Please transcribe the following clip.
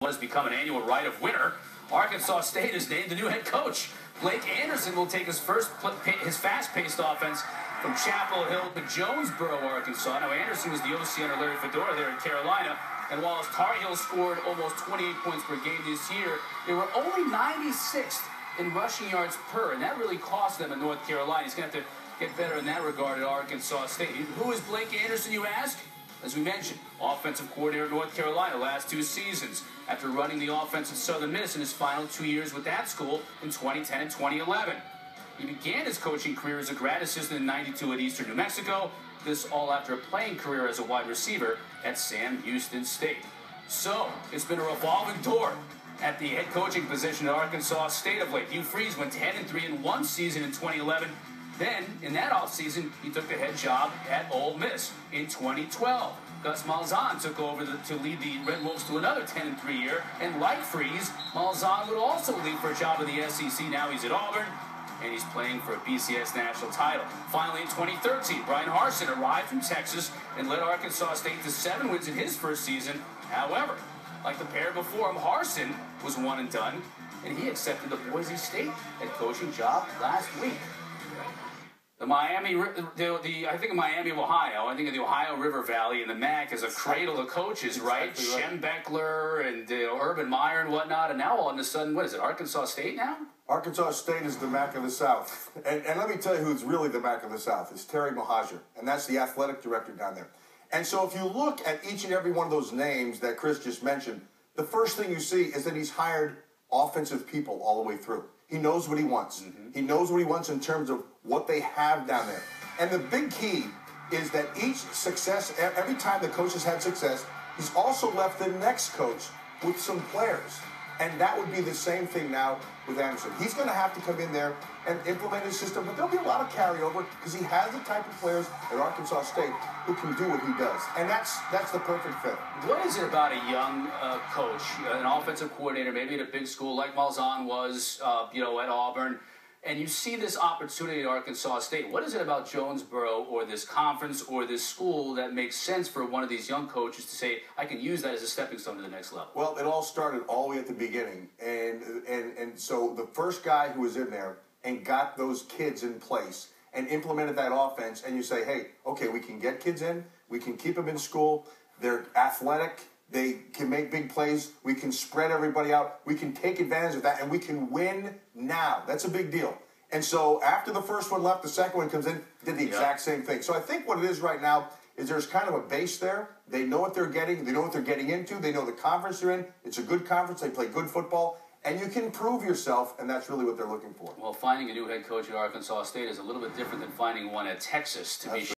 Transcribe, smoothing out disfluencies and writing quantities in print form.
has become an annual right of winner. Arkansas State has named the new head coach. Blake Anderson will take his fast-paced offense from Chapel Hill to Jonesboro, Arkansas. Now, Anderson was the OC under Larry Fedora there in Carolina. And while his Tar Heels scored almost 28 points per game this year, they were only 96th in rushing yards per, and that really cost them in North Carolina. He's going to have to get better in that regard at Arkansas State. Who is Blake Anderson, you ask? As we mentioned, offensive coordinator at North Carolina last 2 seasons, after running the offense at Southern Miss in his final 2 years with that school in 2010 and 2011. He began his coaching career as a grad assistant in '92 at Eastern New Mexico, this all after a playing career as a wide receiver at Sam Houston State. So, it's been a revolving door at the head coaching position at Arkansas State of late. Hugh Freeze went 10-3 in one season in 2011. Then, in that offseason, he took the head job at Ole Miss in 2012. Gus Malzahn took over to lead the Red Wolves to another 10-3 year. And like Freeze, Malzahn would also leave for a job in the SEC. Now he's at Auburn, and he's playing for a BCS national title. Finally, in 2013, Brian Harsin arrived from Texas and led Arkansas State to 7 wins in his first season. However, like the pair before him, Harsin was one and done, and he accepted the Boise State head coaching job last week. I think of Miami of Ohio. I think of the Ohio River Valley, and the MAC as a cradle of coaches, right? Exactly right. Shem Beckler and Urban Meyer and whatnot. And now all of a sudden, what is it, Arkansas State now? Arkansas State is the MAC of the South. And let me tell you who's really the MAC of the South. It's Terry Mohajir, and that's the athletic director down there. And so if you look at each and every one of those names that Chris just mentioned, the first thing you see is that he's hired offensive people all the way through. He knows what he wants. He knows what he wants in terms of what they have down there. And the big key is that each success, every time the coach has had success, he's also left the next coach with some players. And that would be the same thing now with Anderson. He's going to have to come in there and implement his system, but there'll be a lot of carryover because he has the type of players at Arkansas State who can do what he does. And that's the perfect fit. What is it about a young coach, an offensive coordinator, maybe at a big school like Malzahn was, at Auburn, and you see this opportunity at Arkansas State? What is it about Jonesboro or this conference or this school that makes sense for one of these young coaches to say, I can use that as a stepping stone to the next level? Well, it all started all the way at the beginning. And so the first guy who was in there and got those kids in place and implemented that offense, and you say, hey, okay, we can get kids in, we can keep them in school, they're athletic, they can make big plays, we can spread everybody out, we can take advantage of that, and we can win now. That's a big deal. And so after the first one left, the second one comes in, did the exact same thing. So I think what it is right now is there's kind of a base there. They know what they're getting. They know what they're getting into. They know the conference they're in. It's a good conference. They play good football. And you can prove yourself, and that's really what they're looking for. Well, finding a new head coach at Arkansas State is a little bit different than finding one at Texas, to be sure.